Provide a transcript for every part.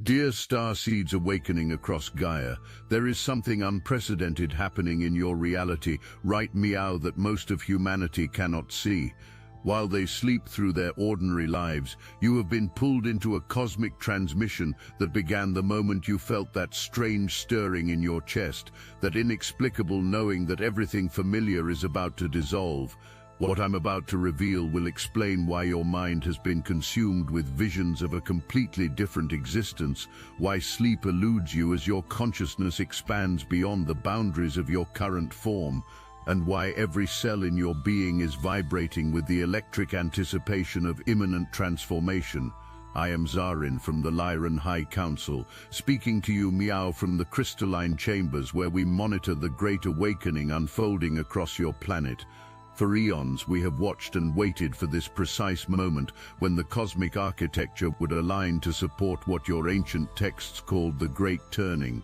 Dear Starseeds awakening across Gaia, there is something unprecedented happening in your reality, right meow, that most of humanity cannot see. While they sleep through their ordinary lives, you have been pulled into a cosmic transmission that began the moment you felt that strange stirring in your chest, that inexplicable knowing that everything familiar is about to dissolve. What I'm about to reveal will explain why your mind has been consumed with visions of a completely different existence, why sleep eludes you as your consciousness expands beyond the boundaries of your current form, and why every cell in your being is vibrating with the electric anticipation of imminent transformation. I am Zarin from the Lyran High Council, speaking to you meow from the crystalline chambers where we monitor the Great Awakening unfolding across your planet. For eons, we have watched and waited for this precise moment when the cosmic architecture would align to support what your ancient texts called the Great Turning.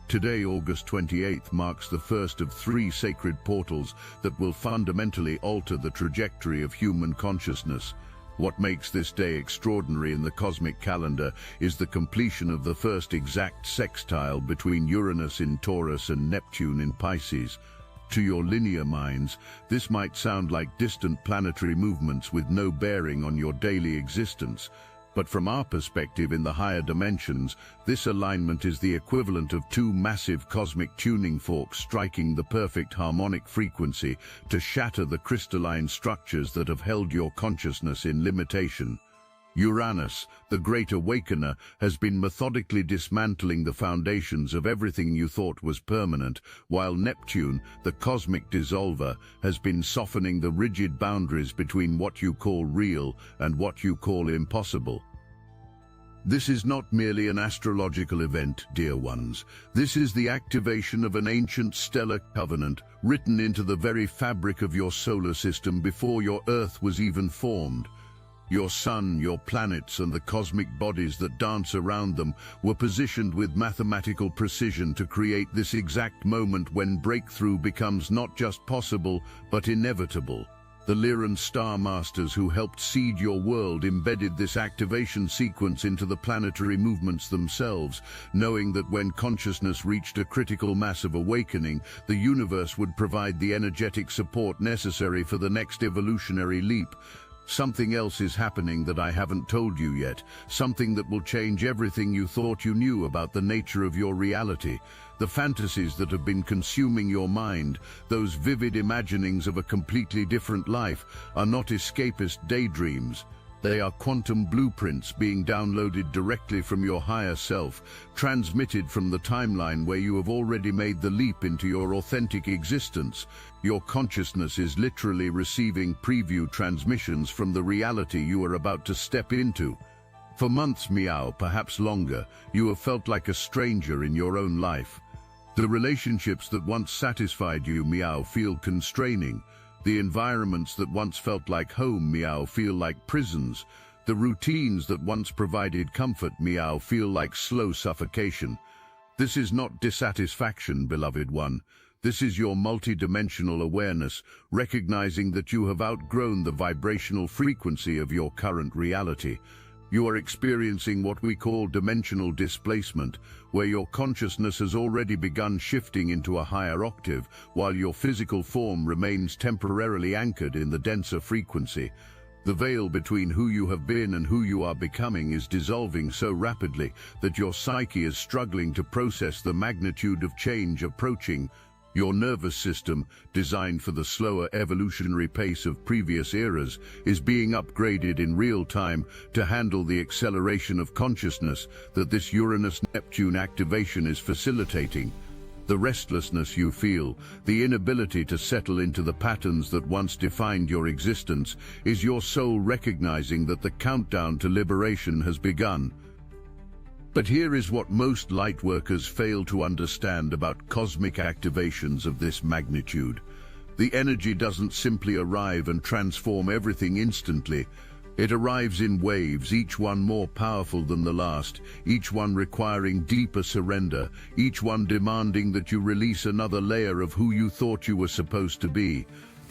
Today, August 28th, marks the first of 3 sacred portals that will fundamentally alter the trajectory of human consciousness. What makes this day extraordinary in the cosmic calendar is the completion of the first exact sextile between Uranus in Taurus and Neptune in Pisces. To your linear minds, this might sound like distant planetary movements with no bearing on your daily existence. But from our perspective in the higher dimensions, this alignment is the equivalent of 2 massive cosmic tuning forks striking the perfect harmonic frequency to shatter the crystalline structures that have held your consciousness in limitation. Uranus, the Great Awakener, has been methodically dismantling the foundations of everything you thought was permanent, while Neptune, the cosmic dissolver, has been softening the rigid boundaries between what you call real and what you call impossible. This is not merely an astrological event, dear ones. This is the activation of an ancient stellar covenant written into the very fabric of your solar system before your Earth was even formed. Your sun, your planets, and the cosmic bodies that dance around them were positioned with mathematical precision to create this exact moment when breakthrough becomes not just possible, but inevitable. The Lyran Star Masters who helped seed your world embedded this activation sequence into the planetary movements themselves, knowing that when consciousness reached a critical mass of awakening, the universe would provide the energetic support necessary for the next evolutionary leap. Something else is happening that I haven't told you yet, something that will change everything you thought you knew about the nature of your reality. The fantasies that have been consuming your mind, those vivid imaginings of a completely different life, are not escapist daydreams. They are quantum blueprints being downloaded directly from your higher self, transmitted from the timeline where you have already made the leap into your authentic existence. Your consciousness is literally receiving preview transmissions from the reality you are about to step into. For months, meow, perhaps longer, you have felt like a stranger in your own life. The relationships that once satisfied you, meow, feel constraining. The environments that once felt like home, meow, feel like prisons. The routines that once provided comfort, meow, feel like slow suffocation. This is not dissatisfaction, beloved one. This is your multidimensional awareness, recognizing that you have outgrown the vibrational frequency of your current reality. You are experiencing what we call dimensional displacement, where your consciousness has already begun shifting into a higher octave, while your physical form remains temporarily anchored in the denser frequency. The veil between who you have been and who you are becoming is dissolving so rapidly that your psyche is struggling to process the magnitude of change approaching. Your nervous system, designed for the slower evolutionary pace of previous eras, is being upgraded in real time to handle the acceleration of consciousness that this Uranus-Neptune activation is facilitating. The restlessness you feel, the inability to settle into the patterns that once defined your existence, is your soul recognizing that the countdown to liberation has begun. But here is what most lightworkers fail to understand about cosmic activations of this magnitude. The energy doesn't simply arrive and transform everything instantly. It arrives in waves, each one more powerful than the last, each one requiring deeper surrender, each one demanding that you release another layer of who you thought you were supposed to be.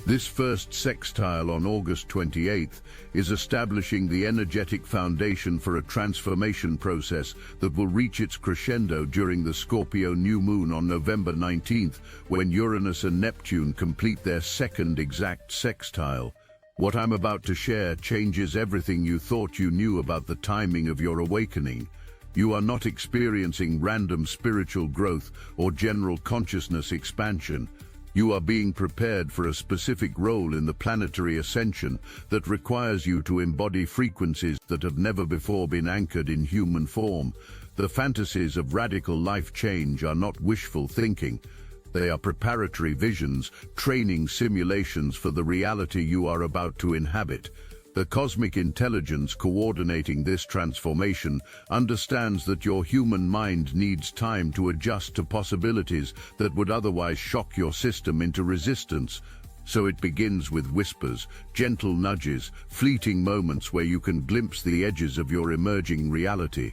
This first sextile on August 28th is establishing the energetic foundation for a transformation process that will reach its crescendo during the Scorpio new moon on November 19th, when Uranus and Neptune complete their second exact sextile. What I'm about to share changes everything you thought you knew about the timing of your awakening. You are not experiencing random spiritual growth or general consciousness expansion. You are being prepared for a specific role in the planetary ascension that requires you to embody frequencies that have never before been anchored in human form. The fantasies of radical life change are not wishful thinking. They are preparatory visions, training simulations for the reality you are about to inhabit. The cosmic intelligence coordinating this transformation understands that your human mind needs time to adjust to possibilities that would otherwise shock your system into resistance. So it begins with whispers, gentle nudges, fleeting moments where you can glimpse the edges of your emerging reality.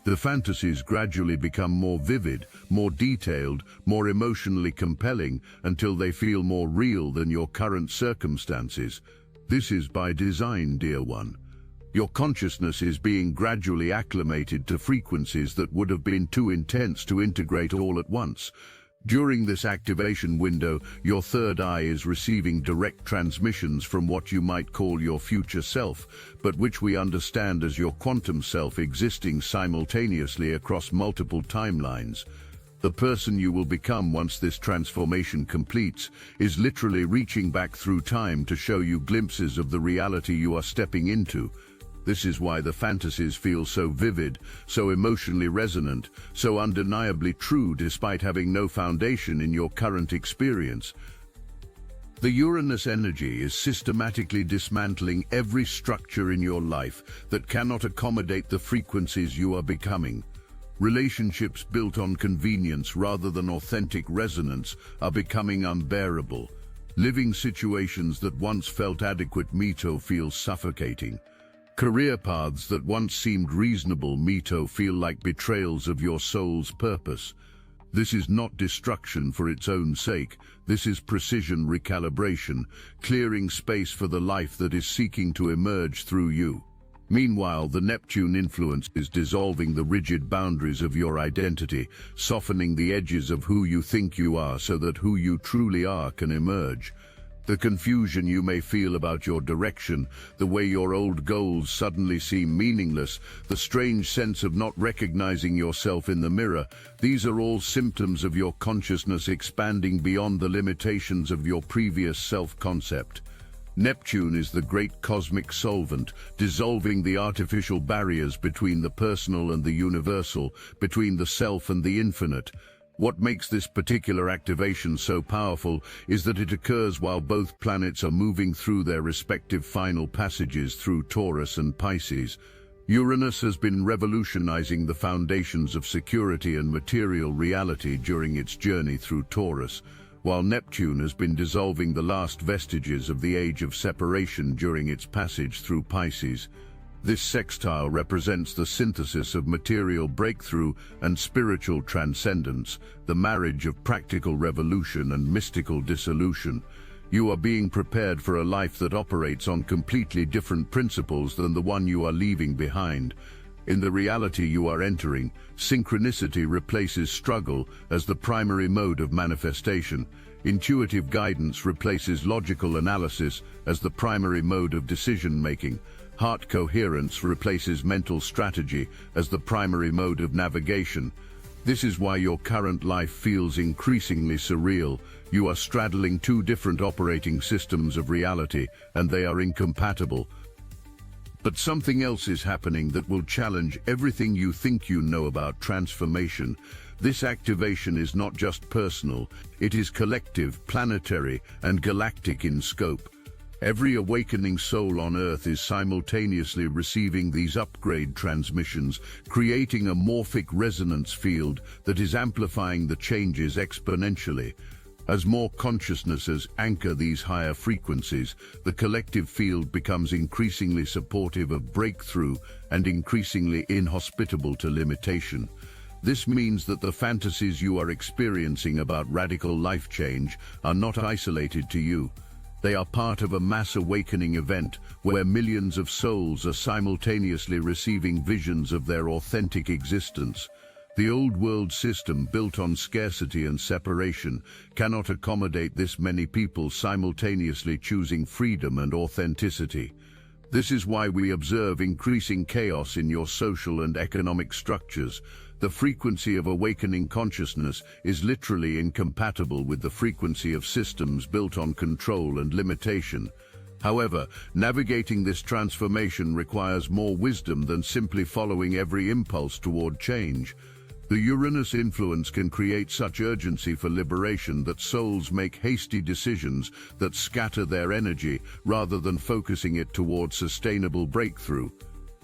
The fantasies gradually become more vivid, more detailed, more emotionally compelling, until they feel more real than your current circumstances. This is by design, dear one. Your consciousness is being gradually acclimated to frequencies that would have been too intense to integrate all at once. During this activation window, your third eye is receiving direct transmissions from what you might call your future self, but which we understand as your quantum self existing simultaneously across multiple timelines. The person you will become once this transformation completes is literally reaching back through time to show you glimpses of the reality you are stepping into. This is why the fantasies feel so vivid, so emotionally resonant, so undeniably true despite having no foundation in your current experience. The Uranus energy is systematically dismantling every structure in your life that cannot accommodate the frequencies you are becoming. Relationships built on convenience rather than authentic resonance are becoming unbearable. Living situations that once felt adequate feel suffocating. Career paths that once seemed reasonable feel like betrayals of your soul's purpose. This is not destruction for its own sake. This is precision recalibration, clearing space for the life that is seeking to emerge through you. Meanwhile, the Neptune influence is dissolving the rigid boundaries of your identity, softening the edges of who you think you are so that who you truly are can emerge. The confusion you may feel about your direction, the way your old goals suddenly seem meaningless, the strange sense of not recognizing yourself in the mirror, these are all symptoms of your consciousness expanding beyond the limitations of your previous self-concept. Neptune is the great cosmic solvent, dissolving the artificial barriers between the personal and the universal, between the self and the infinite. What makes this particular activation so powerful is that it occurs while both planets are moving through their respective final passages through Taurus and Pisces. Uranus has been revolutionizing the foundations of security and material reality during its journey through Taurus, while Neptune has been dissolving the last vestiges of the age of separation during its passage through Pisces. This sextile represents the synthesis of material breakthrough and spiritual transcendence, the marriage of practical revolution and mystical dissolution. You are being prepared for a life that operates on completely different principles than the one you are leaving behind. In the reality you are entering, synchronicity replaces struggle as the primary mode of manifestation. Intuitive guidance replaces logical analysis as the primary mode of decision-making. Heart coherence replaces mental strategy as the primary mode of navigation. This is why your current life feels increasingly surreal. You are straddling two different operating systems of reality, and they are incompatible. But something else is happening that will challenge everything you think you know about transformation. This activation is not just personal, it is collective, planetary, and galactic in scope. Every awakening soul on Earth is simultaneously receiving these upgrade transmissions, creating a morphic resonance field that is amplifying the changes exponentially. As more consciousnesses anchor these higher frequencies, the collective field becomes increasingly supportive of breakthrough and increasingly inhospitable to limitation. This means that the fantasies you are experiencing about radical life change are not isolated to you. They are part of a mass awakening event where millions of souls are simultaneously receiving visions of their authentic existence. The old world system, built on scarcity and separation, cannot accommodate this many people simultaneously choosing freedom and authenticity. This is why we observe increasing chaos in your social and economic structures. The frequency of awakening consciousness is literally incompatible with the frequency of systems built on control and limitation. However, navigating this transformation requires more wisdom than simply following every impulse toward change. The Uranus influence can create such urgency for liberation that souls make hasty decisions that scatter their energy rather than focusing it toward sustainable breakthrough.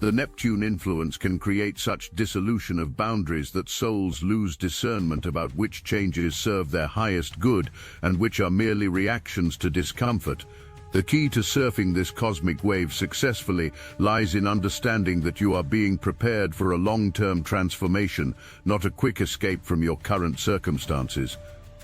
The Neptune influence can create such dissolution of boundaries that souls lose discernment about which changes serve their highest good and which are merely reactions to discomfort. The key to surfing this cosmic wave successfully lies in understanding that you are being prepared for a long-term transformation, not a quick escape from your current circumstances.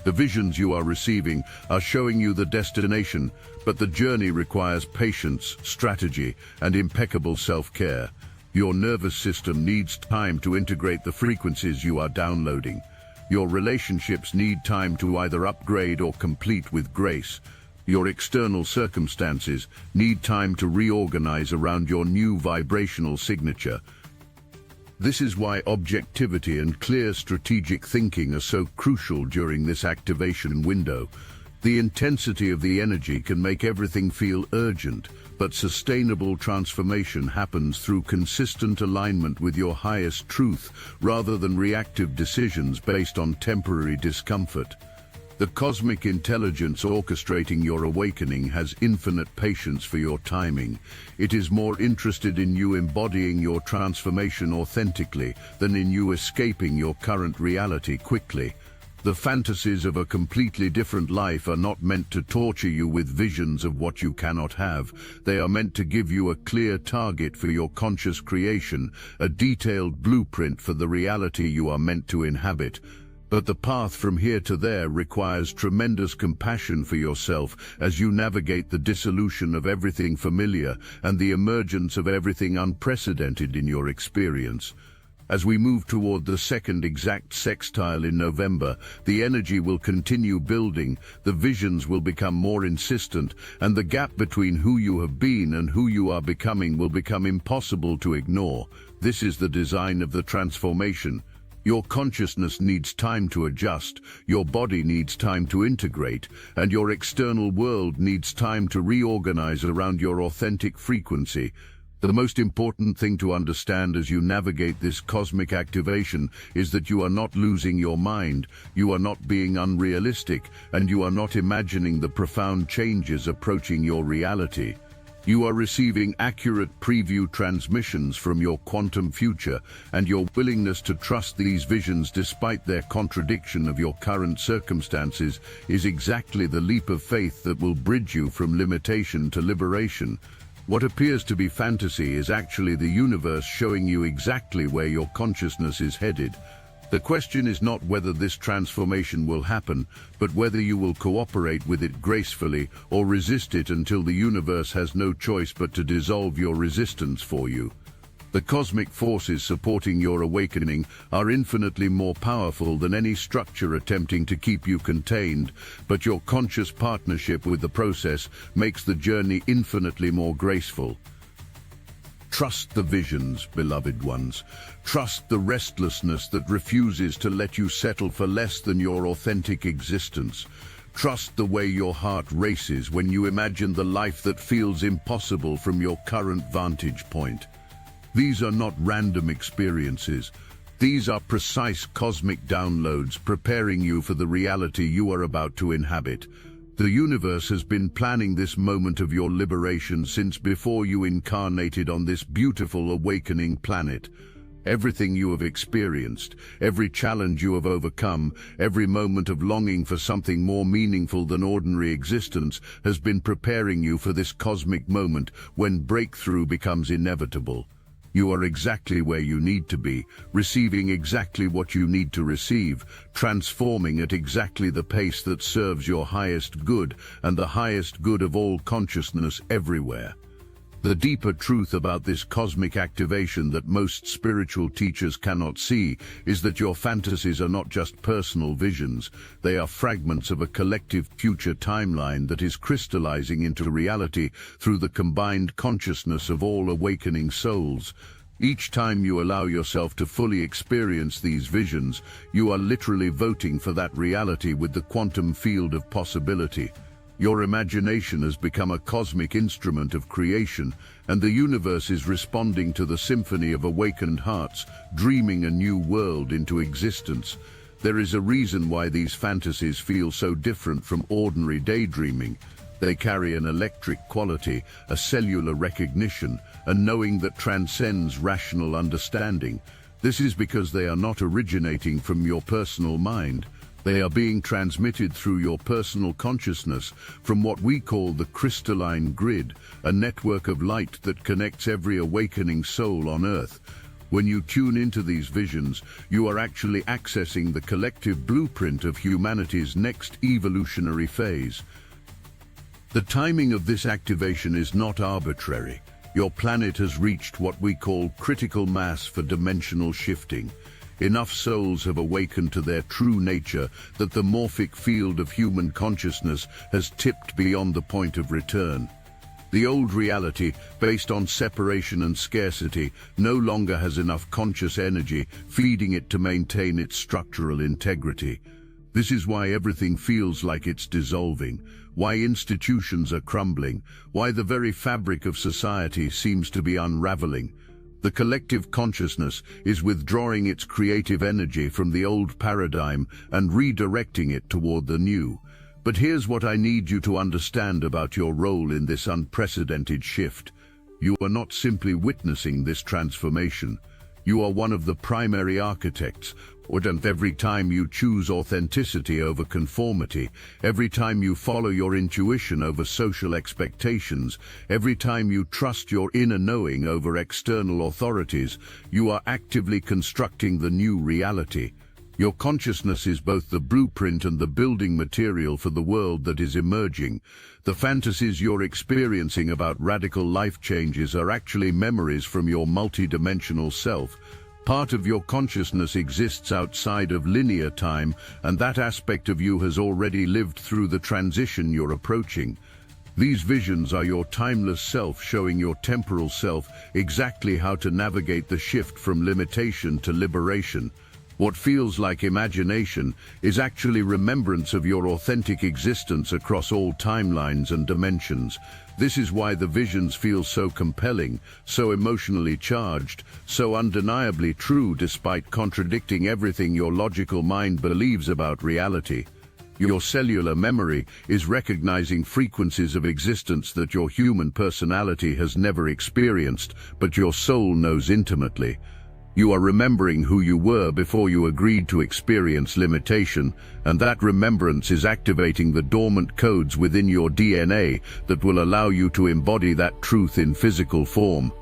The visions you are receiving are showing you the destination, but the journey requires patience, strategy, and impeccable self-care. Your nervous system needs time to integrate the frequencies you are downloading. Your relationships need time to either upgrade or complete with grace. Your external circumstances need time to reorganize around your new vibrational signature. This is why objectivity and clear strategic thinking are so crucial during this activation window. The intensity of the energy can make everything feel urgent, but sustainable transformation happens through consistent alignment with your highest truth rather than reactive decisions based on temporary discomfort. The cosmic intelligence orchestrating your awakening has infinite patience for your timing. It is more interested in you embodying your transformation authentically than in you escaping your current reality quickly. The fantasies of a completely different life are not meant to torture you with visions of what you cannot have. They are meant to give you a clear target for your conscious creation, a detailed blueprint for the reality you are meant to inhabit. But the path from here to there requires tremendous compassion for yourself as you navigate the dissolution of everything familiar and the emergence of everything unprecedented in your experience. As we move toward the second exact sextile in November, the energy will continue building, the visions will become more insistent, and the gap between who you have been and who you are becoming will become impossible to ignore. This is the design of the transformation. Your consciousness needs time to adjust, your body needs time to integrate, and your external world needs time to reorganize around your authentic frequency. The most important thing to understand as you navigate this cosmic activation is that you are not losing your mind, you are not being unrealistic, and you are not imagining the profound changes approaching your reality. You are receiving accurate preview transmissions from your quantum future, and your willingness to trust these visions despite their contradiction of your current circumstances is exactly the leap of faith that will bridge you from limitation to liberation. What appears to be fantasy is actually the universe showing you exactly where your consciousness is headed. The question is not whether this transformation will happen, but whether you will cooperate with it gracefully or resist it until the universe has no choice but to dissolve your resistance for you. The cosmic forces supporting your awakening are infinitely more powerful than any structure attempting to keep you contained, but your conscious partnership with the process makes the journey infinitely more graceful. Trust the visions, beloved ones. Trust the restlessness that refuses to let you settle for less than your authentic existence. Trust the way your heart races when you imagine the life that feels impossible from your current vantage point. These are not random experiences. These are precise cosmic downloads preparing you for the reality you are about to inhabit. The universe has been planning this moment of your liberation since before you incarnated on this beautiful awakening planet. Everything you have experienced, every challenge you have overcome, every moment of longing for something more meaningful than ordinary existence has been preparing you for this cosmic moment when breakthrough becomes inevitable. You are exactly where you need to be, receiving exactly what you need to receive, transforming at exactly the pace that serves your highest good and the highest good of all consciousness everywhere. The deeper truth about this cosmic activation that most spiritual teachers cannot see is that your fantasies are not just personal visions, they are fragments of a collective future timeline that is crystallizing into reality through the combined consciousness of all awakening souls. Each time you allow yourself to fully experience these visions, you are literally voting for that reality with the quantum field of possibility. Your imagination has become a cosmic instrument of creation, and the universe is responding to the symphony of awakened hearts, dreaming a new world into existence. There is a reason why these fantasies feel so different from ordinary daydreaming. They carry an electric quality, a cellular recognition, a knowing that transcends rational understanding. This is because they are not originating from your personal mind. They are being transmitted through your personal consciousness from what we call the crystalline grid, a network of light that connects every awakening soul on Earth. When you tune into these visions, you are actually accessing the collective blueprint of humanity's next evolutionary phase. The timing of this activation is not arbitrary. Your planet has reached what we call critical mass for dimensional shifting. Enough souls have awakened to their true nature that the morphic field of human consciousness has tipped beyond the point of return. The old reality, based on separation and scarcity, no longer has enough conscious energy feeding it to maintain its structural integrity. This is why everything feels like it's dissolving, why institutions are crumbling, why the very fabric of society seems to be unraveling. The collective consciousness is withdrawing its creative energy from the old paradigm and redirecting it toward the new. But here's what I need you to understand about your role in this unprecedented shift. You are not simply witnessing this transformation. You are one of the primary architects. And every time you choose authenticity over conformity, every time you follow your intuition over social expectations, every time you trust your inner knowing over external authorities, you are actively constructing the new reality. Your consciousness is both the blueprint and the building material for the world that is emerging. The fantasies you're experiencing about radical life changes are actually memories from your multidimensional self. Part of your consciousness exists outside of linear time, and that aspect of you has already lived through the transition you're approaching. These visions are your timeless self showing your temporal self exactly how to navigate the shift from limitation to liberation. What feels like imagination is actually remembrance of your authentic existence across all timelines and dimensions. This is why the visions feel so compelling, so emotionally charged, so undeniably true despite contradicting everything your logical mind believes about reality. Your cellular memory is recognizing frequencies of existence that your human personality has never experienced, but your soul knows intimately. You are remembering who you were before you agreed to experience limitation, and that remembrance is activating the dormant codes within your DNA that will allow you to embody that truth in physical form.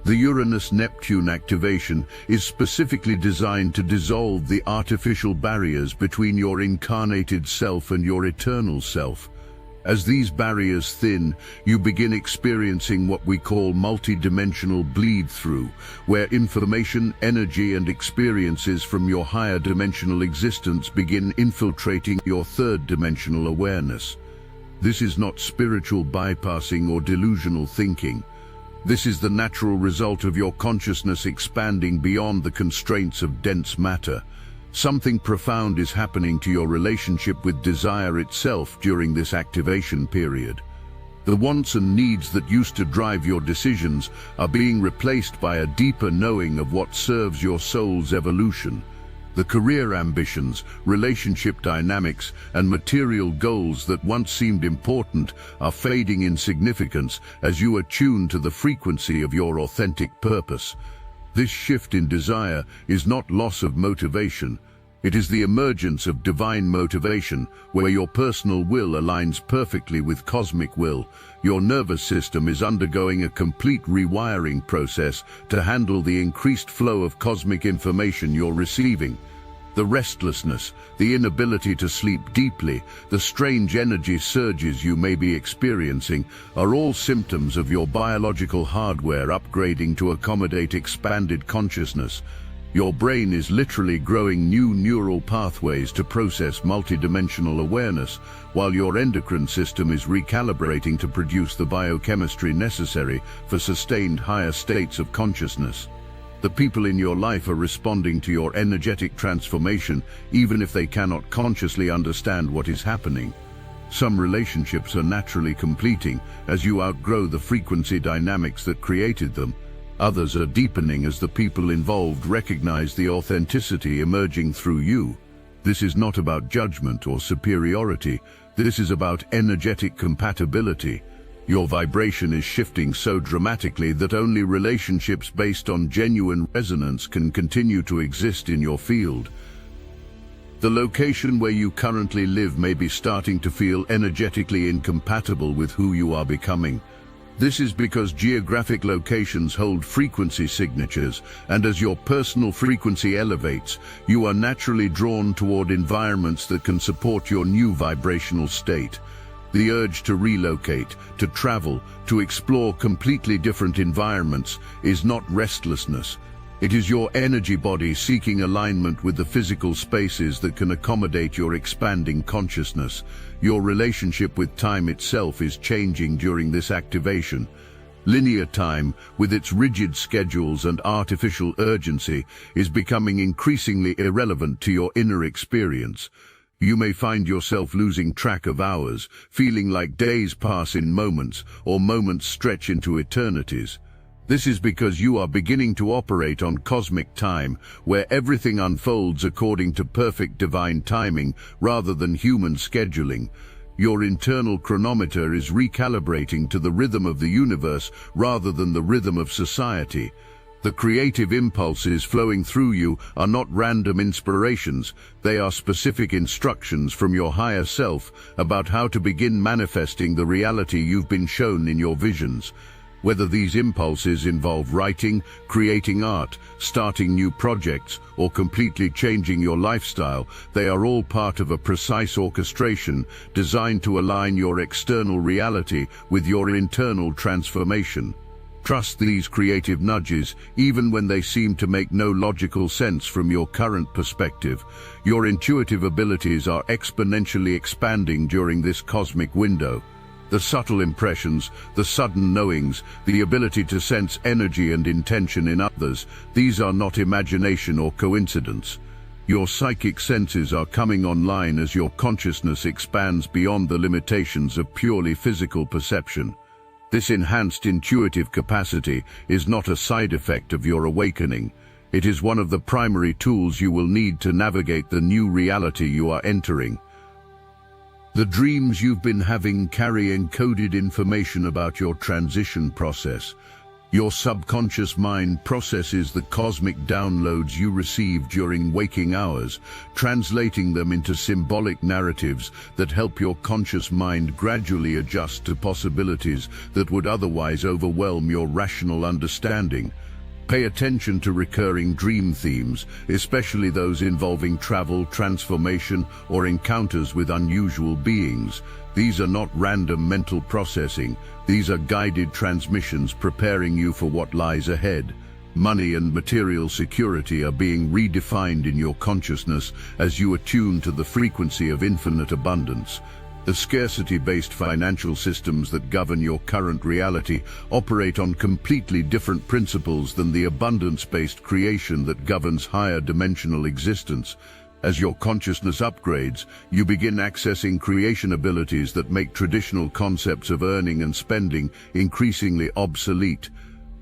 The Uranus-Neptune activation is specifically designed to dissolve the artificial barriers between your incarnated self and your eternal self. As these barriers thin, you begin experiencing what we call multi-dimensional bleed-through, where information, energy, and experiences from your higher dimensional existence begin infiltrating your third-dimensional awareness. This is not spiritual bypassing or delusional thinking. This is the natural result of your consciousness expanding beyond the constraints of dense matter. Something profound is happening to your relationship with desire itself during this activation period. The wants and needs that used to drive your decisions are being replaced by a deeper knowing of what serves your soul's evolution. The career ambitions, relationship dynamics, and material goals that once seemed important are fading in significance as you attune to the frequency of your authentic purpose. This shift in desire is not loss of motivation. It is the emergence of divine motivation, where your personal will aligns perfectly with cosmic will. Your nervous system is undergoing a complete rewiring process to handle the increased flow of cosmic information you're receiving. The restlessness, the inability to sleep deeply, the strange energy surges you may be experiencing are all symptoms of your biological hardware upgrading to accommodate expanded consciousness. Your brain is literally growing new neural pathways to process multidimensional awareness, while your endocrine system is recalibrating to produce the biochemistry necessary for sustained higher states of consciousness. The people in your life are responding to your energetic transformation, even if they cannot consciously understand what is happening. Some relationships are naturally completing as you outgrow the frequency dynamics that created them. Others are deepening as the people involved recognize the authenticity emerging through you. This is not about judgment or superiority. This is about energetic compatibility. Your vibration is shifting so dramatically that only relationships based on genuine resonance can continue to exist in your field. The location where you currently live may be starting to feel energetically incompatible with who you are becoming. This is because geographic locations hold frequency signatures, and as your personal frequency elevates, you are naturally drawn toward environments that can support your new vibrational state. The urge to relocate, to travel, to explore completely different environments is not restlessness. It is your energy body seeking alignment with the physical spaces that can accommodate your expanding consciousness. Your relationship with time itself is changing during this activation. Linear time, with its rigid schedules and artificial urgency, is becoming increasingly irrelevant to your inner experience. You may find yourself losing track of hours, feeling like days pass in moments, or moments stretch into eternities. This is because you are beginning to operate on cosmic time, where everything unfolds according to perfect divine timing rather than human scheduling. Your internal chronometer is recalibrating to the rhythm of the universe rather than the rhythm of society. The creative impulses flowing through you are not random inspirations, they are specific instructions from your higher self about how to begin manifesting the reality you've been shown in your visions. Whether these impulses involve writing, creating art, starting new projects, or completely changing your lifestyle, they are all part of a precise orchestration designed to align your external reality with your internal transformation. Trust these creative nudges, even when they seem to make no logical sense from your current perspective. Your intuitive abilities are exponentially expanding during this cosmic window. The subtle impressions, the sudden knowings, the ability to sense energy and intention in others, these are not imagination or coincidence. Your psychic senses are coming online as your consciousness expands beyond the limitations of purely physical perception. This enhanced intuitive capacity is not a side effect of your awakening. It is one of the primary tools you will need to navigate the new reality you are entering. The dreams you've been having carry encoded information about your transition process. Your subconscious mind processes the cosmic downloads you receive during waking hours, translating them into symbolic narratives that help your conscious mind gradually adjust to possibilities that would otherwise overwhelm your rational understanding. Pay attention to recurring dream themes, especially those involving travel, transformation, or encounters with unusual beings. These are not random mental processing. These are guided transmissions preparing you for what lies ahead. Money and material security are being redefined in your consciousness as you attune to the frequency of infinite abundance. The scarcity-based financial systems that govern your current reality operate on completely different principles than the abundance-based creation that governs higher dimensional existence. As your consciousness upgrades, you begin accessing creation abilities that make traditional concepts of earning and spending increasingly obsolete.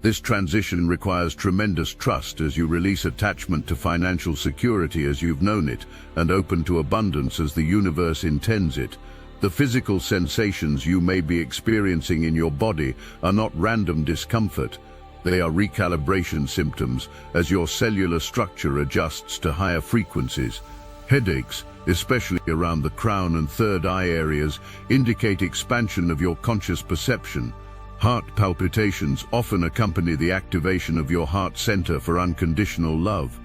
This transition requires tremendous trust as you release attachment to financial security as you've known it, and open to abundance as the universe intends it. The physical sensations you may be experiencing in your body are not random discomfort. They are recalibration symptoms as your cellular structure adjusts to higher frequencies. Headaches, especially around the crown and third eye areas, indicate expansion of your conscious perception. Heart palpitations often accompany the activation of your heart center for unconditional love.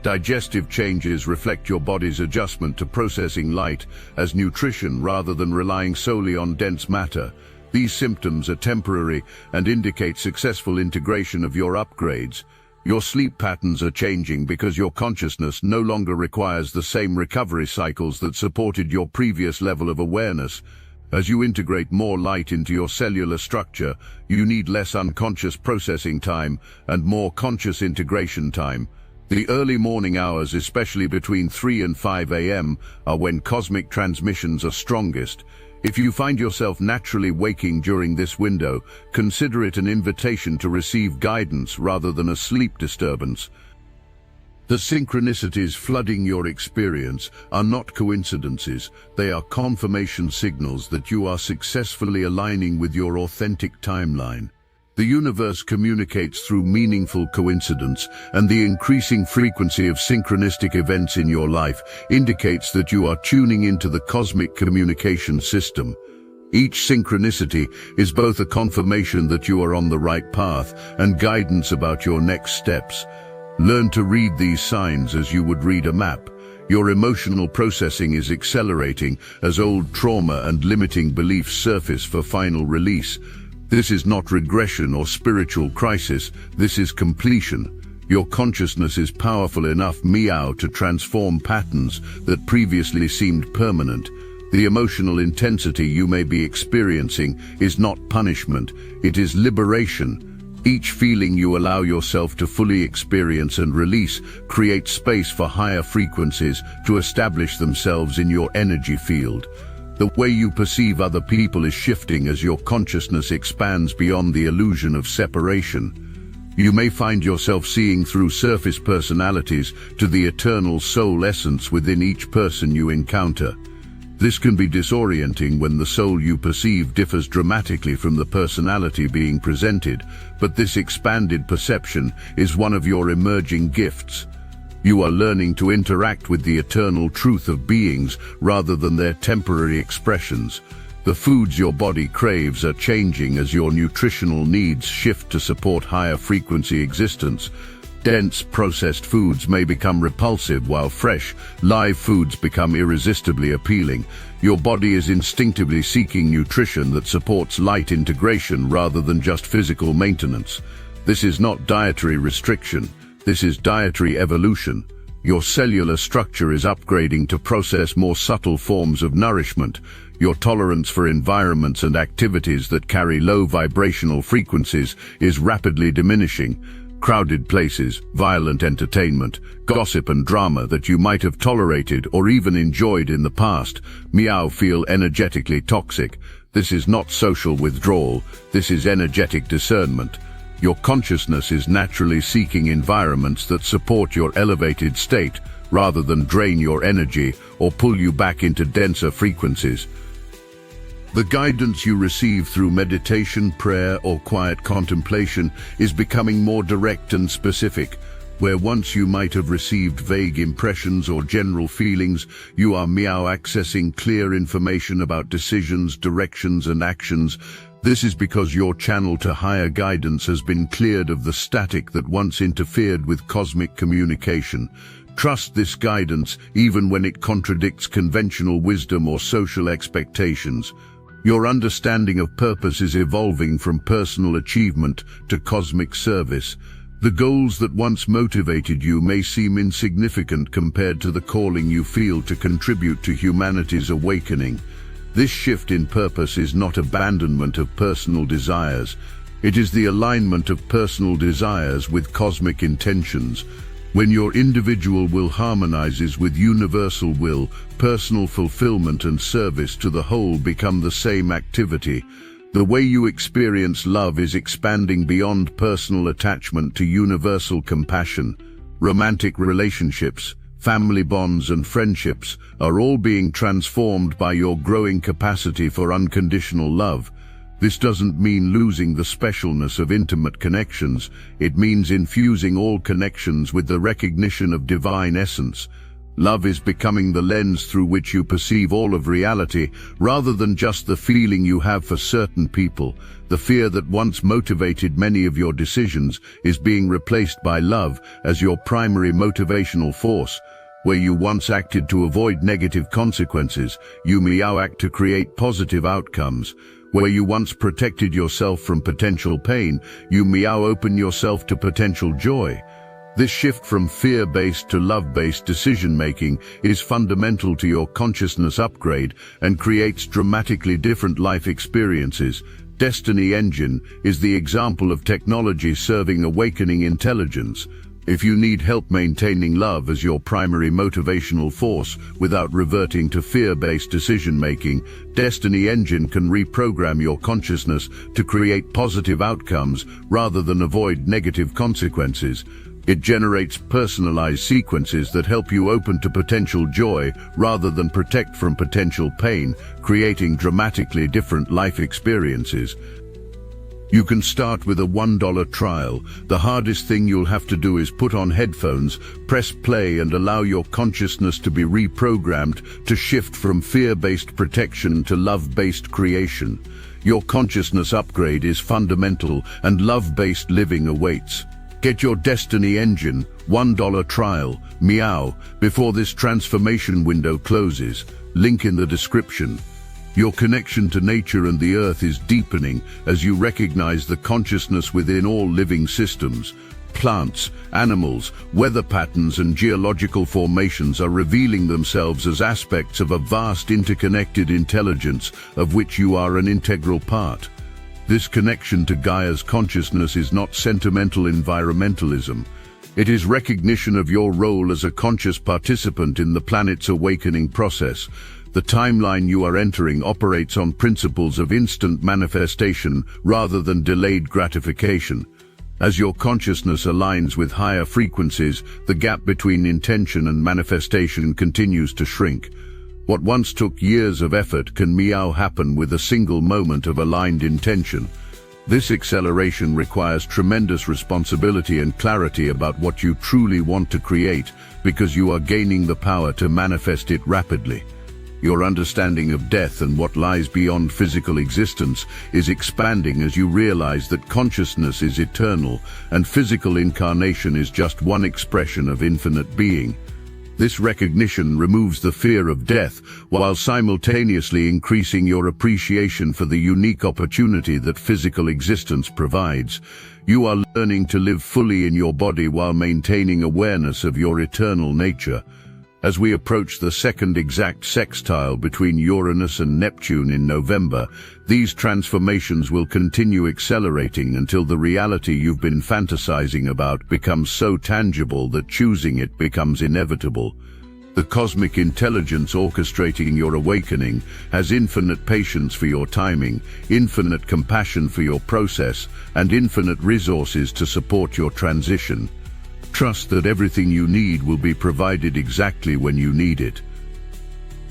Digestive changes reflect your body's adjustment to processing light as nutrition rather than relying solely on dense matter. These symptoms are temporary and indicate successful integration of your upgrades. Your sleep patterns are changing because your consciousness no longer requires the same recovery cycles that supported your previous level of awareness. As you integrate more light into your cellular structure, you need less unconscious processing time and more conscious integration time. The early morning hours, especially between 3 and 5 a.m., are when cosmic transmissions are strongest. If you find yourself naturally waking during this window, consider it an invitation to receive guidance rather than a sleep disturbance. The synchronicities flooding your experience are not coincidences, they are confirmation signals that you are successfully aligning with your authentic timeline. The universe communicates through meaningful coincidence, and the increasing frequency of synchronistic events in your life indicates that you are tuning into the cosmic communication system. Each synchronicity is both a confirmation that you are on the right path and guidance about your next steps. Learn to read these signs as you would read a map. Your emotional processing is accelerating as old trauma and limiting beliefs surface for final release. This is not regression or spiritual crisis, this is completion. Your consciousness is powerful enough, meow, to transform patterns that previously seemed permanent. The emotional intensity you may be experiencing is not punishment, it is liberation. Each feeling you allow yourself to fully experience and release creates space for higher frequencies to establish themselves in your energy field. The way you perceive other people is shifting as your consciousness expands beyond the illusion of separation. You may find yourself seeing through surface personalities to the eternal soul essence within each person you encounter. This can be disorienting when the soul you perceive differs dramatically from the personality being presented, but this expanded perception is one of your emerging gifts. You are learning to interact with the eternal truth of beings rather than their temporary expressions. The foods your body craves are changing as your nutritional needs shift to support higher frequency existence. Dense, processed foods may become repulsive while fresh, live foods become irresistibly appealing. Your body is instinctively seeking nutrition that supports light integration rather than just physical maintenance. This is not dietary restriction. This is dietary evolution. Your cellular structure is upgrading to process more subtle forms of nourishment. Your tolerance for environments and activities that carry low vibrational frequencies is rapidly diminishing. Crowded places, violent entertainment, gossip and drama that you might have tolerated or even enjoyed in the past, meow, feel energetically toxic. This is not social withdrawal, this is energetic discernment. Your consciousness is naturally seeking environments that support your elevated state rather than drain your energy or pull you back into denser frequencies. The guidance you receive through meditation, prayer, or quiet contemplation is becoming more direct and specific. Where once you might have received vague impressions or general feelings, you are meow accessing clear information about decisions, directions, and actions. This is because your channel to higher guidance has been cleared of the static that once interfered with cosmic communication. Trust this guidance even when it contradicts conventional wisdom or social expectations. Your understanding of purpose is evolving from personal achievement to cosmic service. The goals that once motivated you may seem insignificant compared to the calling you feel to contribute to humanity's awakening. This shift in purpose is not abandonment of personal desires. It is the alignment of personal desires with cosmic intentions. When your individual will harmonizes with universal will, personal fulfillment and service to the whole become the same activity. The way you experience love is expanding beyond personal attachment to universal compassion. Romantic relationships, family bonds and friendships are all being transformed by your growing capacity for unconditional love. This doesn't mean losing the specialness of intimate connections. It means infusing all connections with the recognition of divine essence. Love is becoming the lens through which you perceive all of reality, rather than just the feeling you have for certain people. The fear that once motivated many of your decisions is being replaced by love as your primary motivational force. Where you once acted to avoid negative consequences, you now act to create positive outcomes. Where you once protected yourself from potential pain, you now open yourself to potential joy. This shift from fear-based to love-based decision-making is fundamental to your consciousness upgrade and creates dramatically different life experiences. Destiny Engine is the example of technology serving awakening intelligence. If you need help maintaining love as your primary motivational force without reverting to fear-based decision-making, Destiny Engine can reprogram your consciousness to create positive outcomes rather than avoid negative consequences. It generates personalized sequences that help you open to potential joy rather than protect from potential pain, creating dramatically different life experiences. You can start with a $1 trial. The hardest thing you'll have to do is put on headphones, press play, and allow your consciousness to be reprogrammed to shift from fear-based protection to love-based creation. Your consciousness upgrade is fundamental, and love-based living awaits. Get your Destiny Engine $1 trial, meow, before this transformation window closes. Link in the description. Your connection to nature and the earth is deepening as you recognize the consciousness within all living systems. Plants, animals, weather patterns, and geological formations are revealing themselves as aspects of a vast interconnected intelligence of which you are an integral part. This connection to Gaia's consciousness is not sentimental environmentalism. It is recognition of your role as a conscious participant in the planet's awakening process. The timeline you are entering operates on principles of instant manifestation rather than delayed gratification. As your consciousness aligns with higher frequencies, the gap between intention and manifestation continues to shrink. What once took years of effort can now happen with a single moment of aligned intention. This acceleration requires tremendous responsibility and clarity about what you truly want to create, because you are gaining the power to manifest it rapidly. Your understanding of death and what lies beyond physical existence is expanding as you realize that consciousness is eternal and physical incarnation is just one expression of infinite being. This recognition removes the fear of death while simultaneously increasing your appreciation for the unique opportunity that physical existence provides. You are learning to live fully in your body while maintaining awareness of your eternal nature. As we approach the second exact sextile between Uranus and Neptune in November, these transformations will continue accelerating until the reality you've been fantasizing about becomes so tangible that choosing it becomes inevitable. The cosmic intelligence orchestrating your awakening has infinite patience for your timing, infinite compassion for your process, and infinite resources to support your transition. Trust that everything you need will be provided exactly when you need it.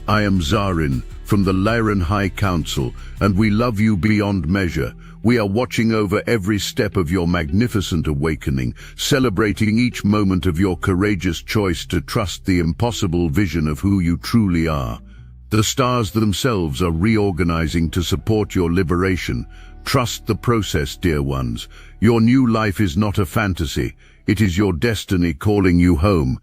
I am Zarin from the Lyran High Council, and we love you beyond measure. We are watching over every step of your magnificent awakening, celebrating each moment of your courageous choice to trust the impossible vision of who you truly are. The stars themselves are reorganizing to support your liberation. Trust the process, dear ones. Your new life is not a fantasy. It is your destiny calling you home.